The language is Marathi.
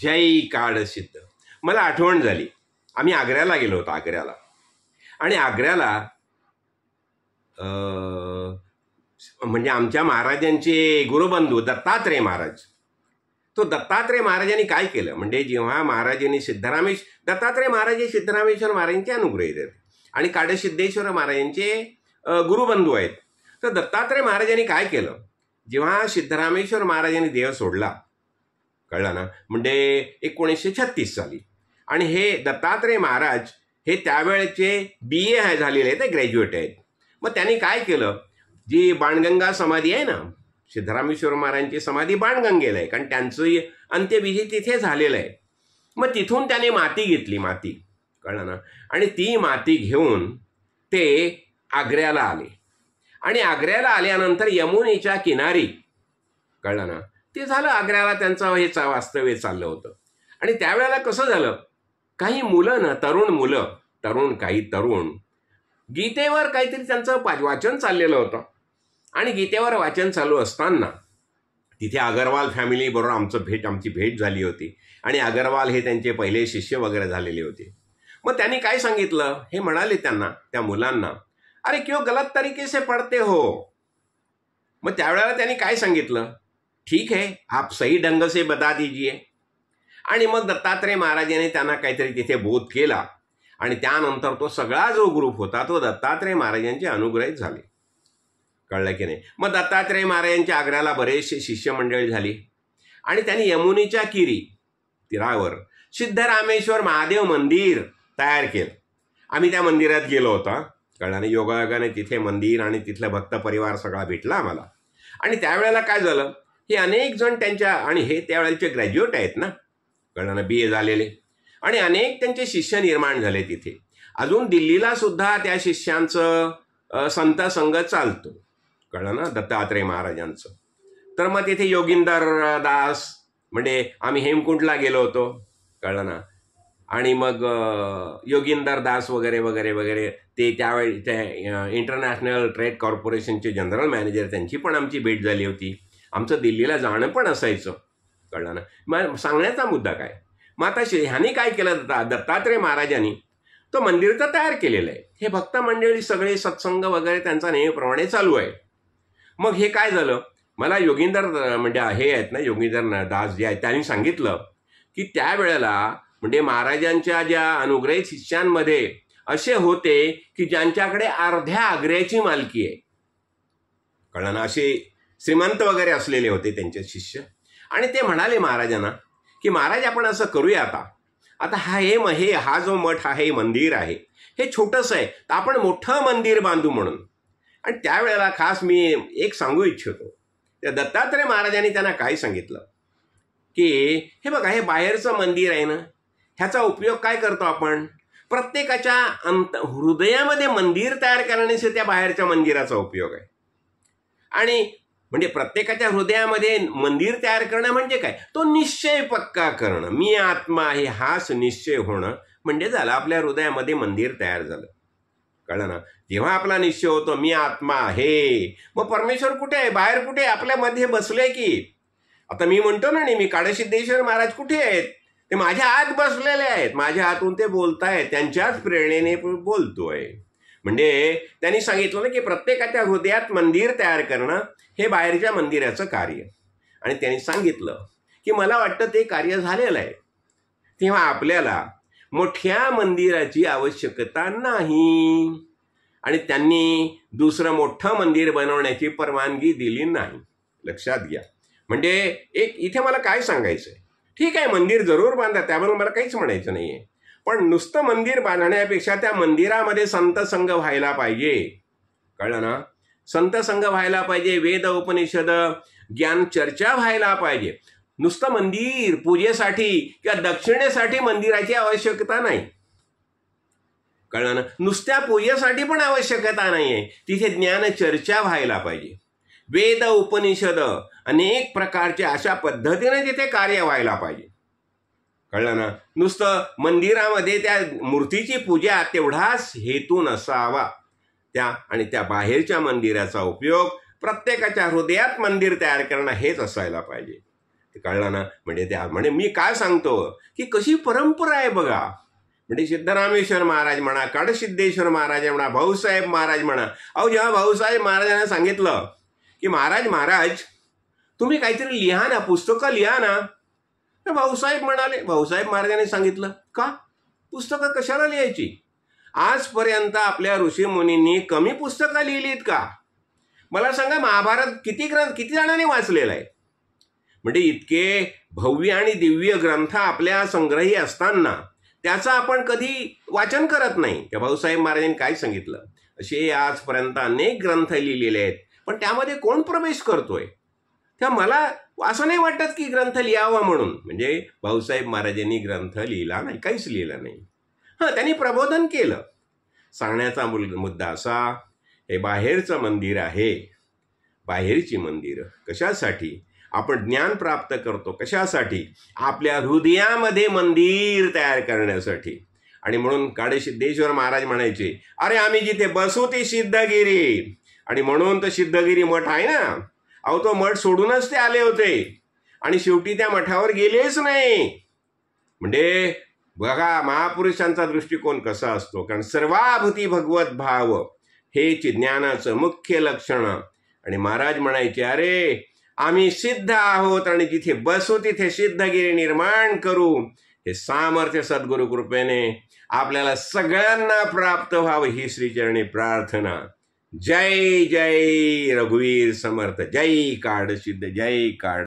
जय काळसिद्ध. मला आठवण झाली, आम्ही आग्र्याला गेलो होतो. आग्र्याला आणि आग्र्याला म्हणजे आमच्या महाराजांचे गुरुबंधू दत्तात्रेय महाराज. तो दत्तात्रेय महाराजांनी काय केलं म्हणजे जेव्हा महाराजांनी दत्तात्रेय महाराज हे सिद्धरामेश्वर महाराजांचे अनुग्रही आहेत आणि काळसिद्धेश्वर महाराजांचे गुरुबंधू आहेत. तर दत्तात्रेय महाराजांनी काय केलं, जेव्हा सिद्धरामेश्वर महाराजांनी देह सोडला, कळलं ना, म्हणजे 1936 साली, आणि हे दत्तात्रेय महाराज हे त्यावेळेचे BA झालेले आहेत, ते ग्रॅज्युएट आहेत. मग त्यांनी काय केलं, जी बाणगंगा समाधी आहे ना, सिद्धरामेश्वर महाराजांची समाधी बाणगंगेला आहे, कारण त्यांचं अंत्यविधी तिथे झालेलं आहे. मग तिथून त्याने माती घेतली, माती, कळलं ना, आणि ती माती घेऊन ते आग्र्याला आले. आणि आग्र्याला आल्यानंतर यमुनेच्या किनारी, कळलं ना, ते झालं आग्र्याला त्यांचं हे वास्तव्य चाललं होतं. आणि त्यावेळेला कसं झालं, काही मुलं ना, काही तरुण गीतेवर काहीतरी त्यांचं वाचन चाललेलं होतं. आणि गीतेवर वाचन चालू असताना तिथे अगरवाल फॅमिली बरोबर आमची भेट झाली होती. आणि अगरवाल हे त्यांचे पहिले शिष्य वगैरे झालेले होते. मग त्यांनी काय सांगितलं, हे म्हणाले त्यांना, त्या मुलांना, अरे क्यों गलत तरीके से पढ़ते हो. मग त्यावेळेला त्यांनी काय सांगितलं, ठीक है आप सही ढंग से बता दीजिए. आणि मग दत्तात्रेय महाराजांनी त्यांना काहीतरी तिथे बोध केला. आणि त्यानंतर तो सगळा जो ग्रुप होता तो दत्तात्रेय महाराजांचे अनुग्रहित झाले, कळलं की नाही. मग दत्तात्रेय महाराजांच्या आग्र्याला बरेचसे शिष्यमंडळी झाली. आणि त्यांनी यमुनेच्या तीरावर सिद्धरामेश्वर महादेव मंदिर तयार केलं. आम्ही त्या मंदिरात गेलो होतो, कळलं नाही. योगायोगाने तिथे मंदिर आणि तिथला भक्त परिवार सगळा भेटला आम्हाला. आणि त्यावेळेला काय झालं, हे अनेक जण त्यांच्या, आणि हे त्यावेळेचे ग्रॅज्युएट आहेत ना, कळलं ना, BA झालेले, आणि अनेक त्यांचे शिष्य निर्माण झाले तिथे. अजून दिल्लीला सुद्धा त्या शिष्यांचं संत संघ चालतो, कळलं ना, दत्तात्रेय महाराजांचं. तर मग तिथे योगिंदर दास, म्हणजे आम्ही हेमकुंडला गेलो होतो, कळलं ना, आणि मग योगिंदर दास वगैरे वगैरे वगैरे, ते त्यावेळी त्या इंटरनॅशनल ट्रेड कॉर्पोरेशनचे जनरल मॅनेजर, त्यांची पण आमची भेट झाली होती. आमचं दिल्लीला जाणं पण असायचं, कळलं ना. मग सांगण्याचा मुद्दा काय, मग आता ह्यानी काय केलं, दत्तात्रेय महाराजांनी तो मंदिर तर तयार केलेलं आहे. हे भक्त मंडळी सगळे सत्संग वगैरे त्यांचा नेहमीप्रमाणे चालू आहे. मग हे काय झालं, मला योगिंदर म्हणजे हे आहेत ना, योगिंदर दास जे आहेत, त्यांनी सांगितलं की त्यावेळेला म्हणजे महाराजांच्या ज्या अनुग्रहित शिष्यांमध्ये असे होते की ज्यांच्याकडे अर्ध्या आग्र्याची मालकी आहे, कळलं ना, असे श्रीमंत वगैरे असलेले होते त्यांचे शिष्य. आणि ते म्हणाले महाराजांना की महाराज आपण असं करूया, आता हा जो मठ आहे, मंदिर आहे, हे छोटंसं आहे, तर आपण मोठं मंदिर बांधू म्हणून. आणि त्यावेळेला खास मी एक सांगू इच्छितो, त्या दत्तात्रेय महाराजांनी त्यांना काय सांगितलं की हे बघा, हे बाहेरचं मंदिर आहे ना, ह्याचा उपयोग काय करतो आपण, प्रत्येकाच्या हृदयामध्ये मंदिर तयार करण्यासाठी त्या बाहेरच्या मंदिराचा उपयोग आहे. आणि म्हणजे प्रत्येकाच्या हृदयामध्ये मंदिर तयार करणं म्हणजे काय, तो निश्चय पक्का करणं, मी आत्मा आहे हाच निश्चय होणं म्हणजे झालं, आपल्या हृदयामध्ये मंदिर तयार झालं, कळलं ना. जेव्हा आपला निश्चय होतो मी आत्मा आहे, मग परमेश्वर कुठे आहे, बाहेर कुठे, आपल्यामध्ये बसले की. आता मी म्हणतो ना, मी काळसिद्धेश्वर महाराज कुठे आहेत, ते माझ्या आत बसलेले आहेत, माझ्या हातून ते बोलतायत, त्यांच्याच प्रेरणेने बोलतोय. म्हणजे त्यांनी सांगितलं ना की प्रत्येकाच्या हृदयात मंदिर तयार करणं हे बाहेरच्या मंदिराचं कार्य. आणि त्यांनी सांगितलं की मला वाटतं ते कार्य झालेलं आहे, तेव्हा आपल्याला मोठ्या मंदिराची आवश्यकता नाही. आणि त्यांनी दुसरं मोठं मंदिर बनवण्याची परवानगी दिली नाही, लक्षात घ्या. म्हणजे एक इथे मला काय सांगायचं आहे, ठीक आहे मंदिर जरूर बांधा, त्याबरोबर मला काहीच म्हणायचं नाही आहे, पण नुसतं मंदिर बांधण्यापेक्षा त्या मंदिरामध्ये संत संघ व्हायला पाहिजे, कळलं ना. संत संघ व्हायला पाहिजे, वेद उपनिषद ज्ञान चर्चा व्हायला पाहिजे. नुसतं मंदिर पूजेसाठी किंवा दक्षिणेसाठी मंदिराची आवश्यकता नाही, कळलं ना. नुसत्या पूजेसाठी पण आवश्यकता नाही आहे, तिथे ज्ञान चर्चा व्हायला पाहिजे. वेद उपनिषद अनेक प्रकारचे अशा पद्धतीने तिथे कार्य व्हायला पाहिजे, कळलं ना. नुसतं मंदिरामध्ये त्या मूर्तीची पूजा तेवढाच हेतू नसावा. आणि त्या बाहेरच्या मंदिराचा उपयोग प्रत्येकाच्या हृदयात मंदिर तयार करणं हेच असायला पाहिजे. ते कळलं ना. म्हणजे मी काय सांगतो की कशी परंपरा आहे बघा. म्हणजे सिद्धरामेश्वर महाराज म्हणा, कडसिद्धेश्वर महाराज म्हणा, भाऊसाहेब महाराज म्हणा. अहो, जेव्हा भाऊसाहेब महाराजांना सांगितलं की महाराज तुम्ही काहीतरी लिहा ना, पुस्तकं लिहा ना, तर भाऊसाहेब म्हणाले, भाऊसाहेब महाराजांनी सांगितलं का पुस्तकं कशाला लिहायची? आजपर्यंत आपल्या ऋषीमुनींनी कमी पुस्तकं लिहिलीत का? मला सांगा, महाभारत किती जणांनी वाचलेला आहे? म्हणजे इतके भव्य आणि दिव्य ग्रंथ आपल्या संग्रही असताना त्याचं आपण कधी वाचन करत नाही. त्या भाऊसाहेब महाराजांनी काय सांगितलं, असे आजपर्यंत अनेक ग्रंथ लिहिलेले आहेत, पण त्यामध्ये कोण प्रवेश करतोय? त्या मला असं नाही वाटत की ग्रंथ लिहावा म्हणून. म्हणजे भाऊसाहेब महाराजांनी ग्रंथ लिहिला नाही, काहीच लिहिलं नाही. त्यांनी प्रबोधन केलं. सांगण्याचा मुद्दा असा, हे बाहेरचं मंदिर आहे, बाहेरची मंदिरं कशासाठी? आपण ज्ञान प्राप्त करतो कशासाठी? आपल्या हृदयामध्ये मंदिर तयार करण्यासाठी. आणि म्हणून कडसिद्धेश्वर महाराज म्हणायचे, अरे आम्ही जिथे बसू ती सिद्धगिरी. आणि म्हणून तर सिद्धगिरी मठ आहे ना. अहो, तो मठ सोडूनच ते आले होते आणि शेवटी त्या मठावर गेलेच नाही. म्हणजे बघा महापुरुषांचा दृष्टिकोन कसा असतो. कारण सर्वाभूती भगवत भाव हेच ज्ञानाचं मुख्य लक्षण. आणि महाराज म्हणायचे, अरे आम्ही सिद्ध आहोत आणि जिथे बसू तिथे सिद्धगिरी निर्माण करू. हे सामर्थ्य सद्गुरु कृपेने आपल्याला सगळ्यांना प्राप्त व्हावं ही श्रीचरणी प्रार्थना. जय जय रघुवीर समर्थ. जय कडसिद्ध, जय कडसिद्ध.